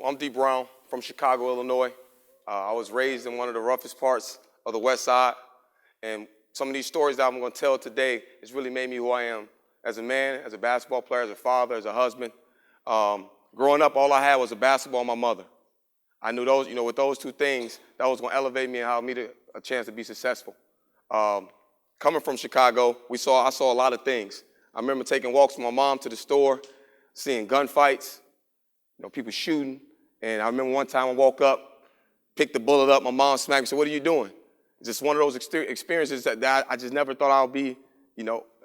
Well, I'm Dee Brown from Chicago, Illinois. I was raised in one of the roughest parts of the West Side, and some of these stories that I'm going to tell today has really made me who I am as a man, as a basketball player, as a father, as a husband. Growing up, all I had was a basketball and my mother. I knew those, with those two things, that was going to elevate me and help me a chance to be successful. Coming from Chicago, I saw a lot of things. I remember taking walks with my mom to the store, seeing gunfights, people shooting. And I remember one time I woke up, picked the bullet up, my mom smacked me and said, "What are you doing?" It's just one of those experiences that I just never thought I would be,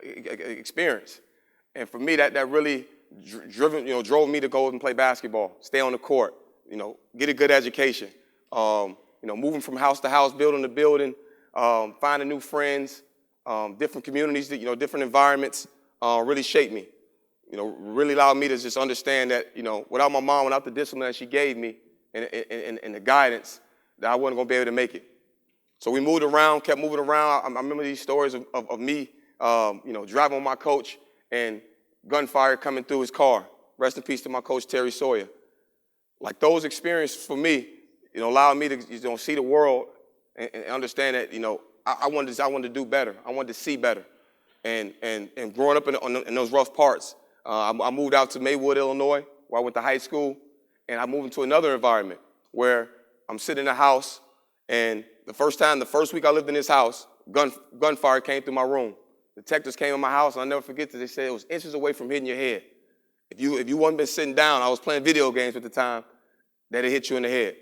experience. And for me, that really drove me to go and play basketball, stay on the court, get a good education. Moving from house to house, building to building, finding new friends, different communities, different environments, really shaped me. Really allowed me to just understand that, without my mom, without the discipline that she gave me and the guidance, that I wasn't going to be able to make it. So we moved around, kept moving around. I remember these stories of me, driving with my coach and gunfire coming through his car. Rest in peace to my coach, Terry Sawyer. Like those experiences for me, allowed me to see the world and understand that, I wanted to do better. I wanted to see better. And growing up in those rough parts, I moved out to Maywood, Illinois, where I went to high school, and I moved into another environment where I'm sitting in a house, and the first week I lived in this house, gunfire came through my room. Detectives came in my house, and I'll never forget that they said it was inches away from hitting your head. If you wasn't been sitting down, I was playing video games at the time, that it hit you in the head.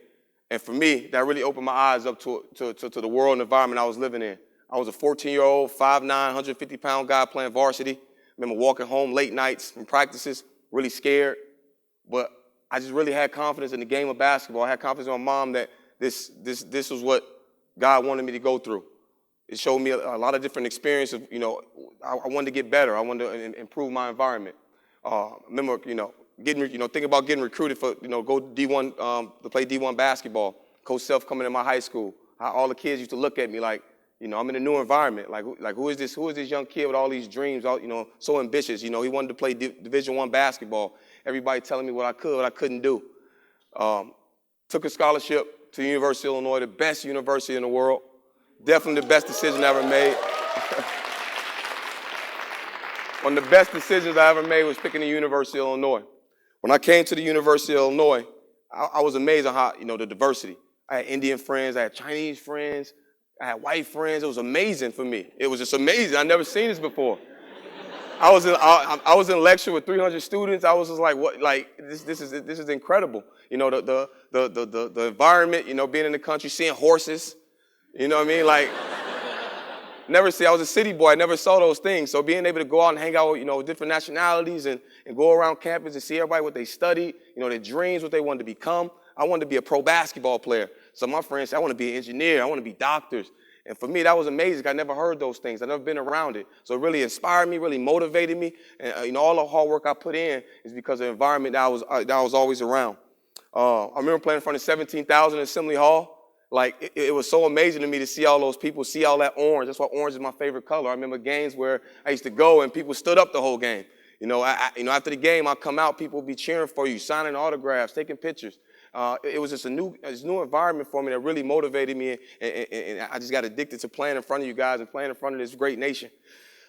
And for me, that really opened my eyes up to the world and environment I was living in. I was a 14-year-old, 5'9", 150-pound guy playing varsity. I remember walking home late nights from practices, really scared. But I just really had confidence in the game of basketball. I had confidence in my mom that this was what God wanted me to go through. It showed me a lot of different experiences. I wanted to get better. I wanted to improve my environment. I remember, thinking about getting recruited for, go D1, to play D1 basketball. Coach Self coming in my high school. How all the kids used to look at me like, I'm in a new environment. Like who is this young kid with all these dreams, so ambitious? He wanted to play Division I basketball. Everybody telling me what I couldn't do. Took a scholarship to the University of Illinois, the best university in the world. Definitely the best decision I ever made. One of the best decisions I ever made was picking the University of Illinois. When I came to the University of Illinois, I was amazed at how, the diversity. I had Indian friends, I had Chinese friends, I had white friends. It was amazing for me. It was just amazing. I'd never seen this before. I was in a lecture with 300 students. I was just like, what? Like this is incredible. The environment. Being in the country, seeing horses. You know what I mean? Like, I was a city boy. I never saw those things. So being able to go out and hang out with, different nationalities and go around campus and see everybody what they studied, their dreams, what they wanted to become. I wanted to be a pro basketball player. So my friends said, I want to be an engineer. I want to be doctors. And for me, that was amazing. I never heard those things. I've never been around it. So it really inspired me, really motivated me. And, all the hard work I put in is because of the environment that I was always around. I remember playing in front of 17,000 in Assembly Hall. Like, it was so amazing to me to see all those people, see all that orange. That's why orange is my favorite color. I remember games where I used to go and people stood up the whole game. After the game, I'd come out, people would be cheering for you, signing autographs, taking pictures. It was just a new environment for me that really motivated me, and I just got addicted to playing in front of you guys and playing in front of this great nation.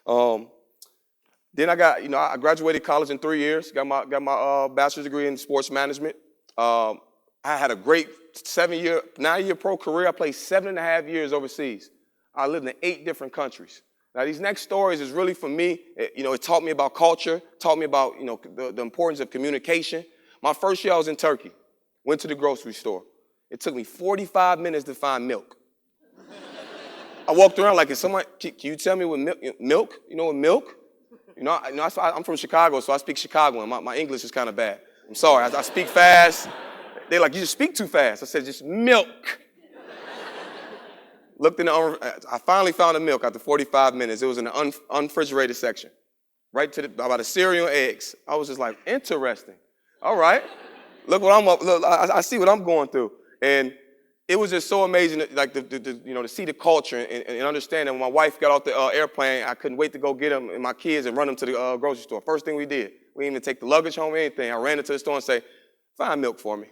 Then I graduated college in 3 years, got my bachelor's degree in sports management. I had a great 9-year pro career. I played 7.5 years overseas. I lived in 8 different countries. Now, these next stories is really for me. It taught me about culture, taught me about the importance of communication. My first year I was in Turkey. Went to the grocery store. It took me 45 minutes to find milk. I walked around like, can you tell me what milk? You know what milk? I'm from Chicago, so I speak Chicagoan. My English is kind of bad. I'm sorry, I speak fast. They're like, you just speak too fast. I said, just milk. Looked in I finally found the milk after 45 minutes. It was in the unrefrigerated section, right to about a cereal and eggs. I was just like, interesting. All right. Look what I'm up. Look, I see what I'm going through, and it was just so amazing, to see the culture and understand that when my wife got off the airplane, I couldn't wait to go get them and my kids and run them to the grocery store. First thing we did, we didn't even take the luggage home or anything. I ran into the store and say, "Find milk for me."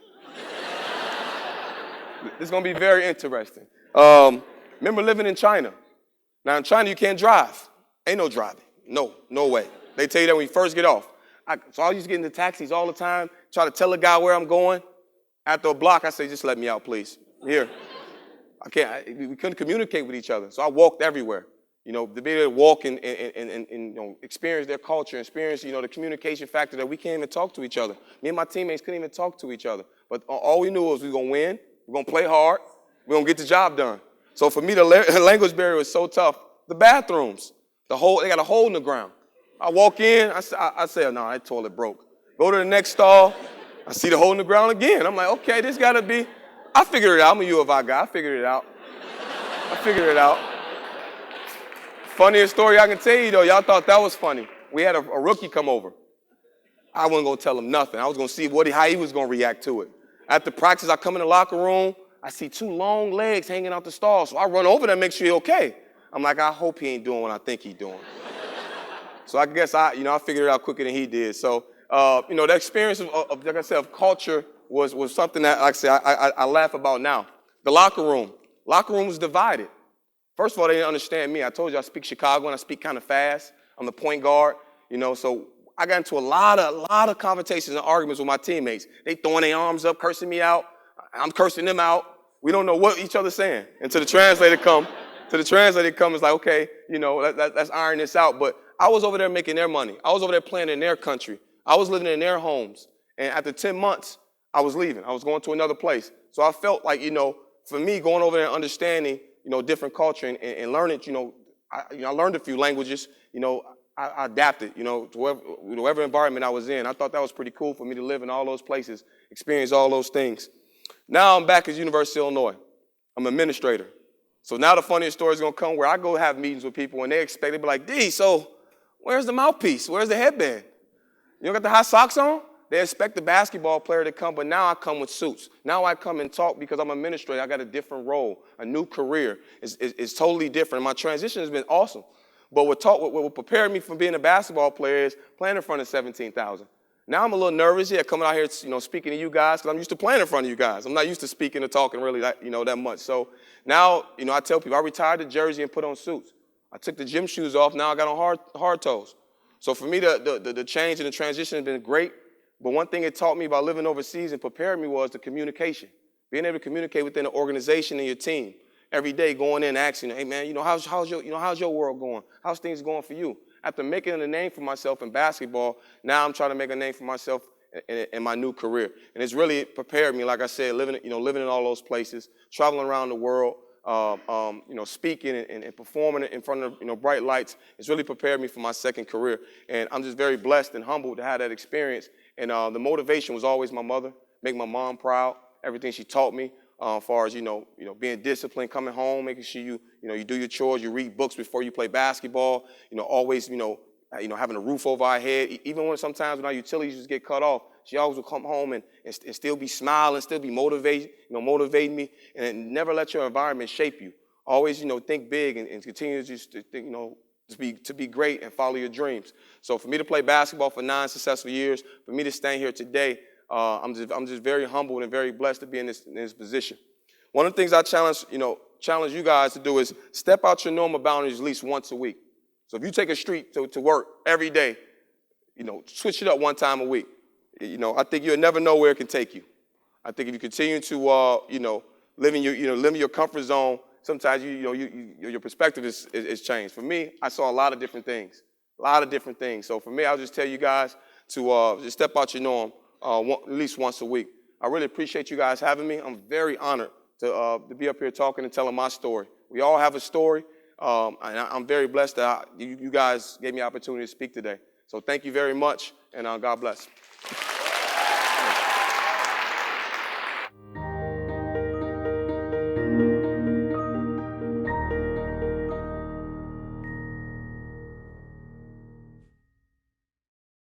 This is going to be very interesting. Remember living in China. Now, in China, you can't drive. Ain't no driving. No way. They tell you that when you first get off. So I used to get into taxis all the time, try to tell the guy where I'm going. After a block, I say, just let me out, please. Here. We couldn't communicate with each other, so I walked everywhere. To be able to walk and experience their culture, experience, the communication factor that we can't even talk to each other. Me and my teammates couldn't even talk to each other. But all we knew was we were going to win, we're going to play hard, we're going to get the job done. So for me, the language barrier was so tough. The bathrooms, they got a hole in the ground. I walk in, I say, no, that toilet broke. Go to the next stall, I see the hole in the ground again. I'm like, okay, this got to be, I figured it out. I'm a U of I guy. I figured it out. Funniest story I can tell you, though, y'all thought that was funny. We had a rookie come over. I wasn't going to tell him nothing. I was going to see how he was going to react to it. After practice, I come in the locker room. I see 2 long legs hanging out the stall. So I run over there and make sure he's okay. I'm like, I hope he ain't doing what I think he's doing. So I guess I figured it out quicker than he did. So, the experience of like I said, of culture was something that, like I said, I laugh about now. The locker room. Locker room was divided. First of all, they didn't understand me. I told you I speak Chicago and I speak kind of fast. I'm the point guard, so I got into a lot of conversations and arguments with my teammates. They throwing their arms up, cursing me out. I'm cursing them out. We don't know what each other's saying. Until the translator come. It's like, okay, let's iron this out. But I was over there making their money. I was over there playing in their country. I was living in their homes. And after 10 months, I was leaving. I was going to another place. So I felt like, for me, going over there and understanding, different culture and learning, I learned a few languages, I adapted, to whatever environment I was in. I thought that was pretty cool for me to live in all those places, experience all those things. Now I'm back at University of Illinois. I'm an administrator. So now the funniest story is going to come where I go have meetings with people and they expect, they be like, Dee, so where's the mouthpiece? Where's the headband? You don't got the hot socks on? They expect the basketball player to come, but now I come with suits. Now I come and talk because I'm an administrator. I got a different role, a new career. It's totally different. My transition has been awesome. But what prepared me from being a basketball player is playing in front of 17,000. Now I'm a little nervous here, coming out here, speaking to you guys, because I'm used to playing in front of you guys. I'm not used to speaking or talking really that much. So now, I tell people, I retired the jersey and put on suits. I took the gym shoes off. Now I got on hard toes. So for me, the change and the transition has been great. But one thing it taught me about living overseas and prepared me was the communication. Being able to communicate within the organization and your team. Every day going in and asking, hey man, how's your world going? How's things going for you? After making a name for myself in basketball, now I'm trying to make a name for myself in my new career. And it's really prepared me, like I said, living in all those places, traveling around the world, speaking and performing in front of bright lights. It's really prepared me for my second career. And I'm just very blessed and humbled to have that experience. And the motivation was always my mother, make my mom proud, everything she taught me. As far as, being disciplined, coming home, making sure you do your chores, you read books before you play basketball, always, having a roof over our head. Even when sometimes when our utilities just get cut off, she always would come home and still be smiling, still be motivating me, and never let your environment shape you. Always, think big and continue to just think, to be great and follow your dreams. So for me to play basketball for 9 successful years, for me to stand here today, I'm just very humbled and very blessed to be in this position. One of the things I challenge you guys to do is step out your normal boundaries at least once a week. So if you take a street to work every day, switch it up one time a week. I think you'll never know where it can take you. I think if you continue to live in your comfort zone, sometimes your perspective is changed. For me, I saw a lot of different things. So for me, I'll just tell you guys to just step out your norm. At least once a week. I really appreciate you guys having me. I'm very honored to be up here talking and telling my story. We all have a story, and I'm very blessed that you guys gave me the opportunity to speak today. So thank you very much, and God bless.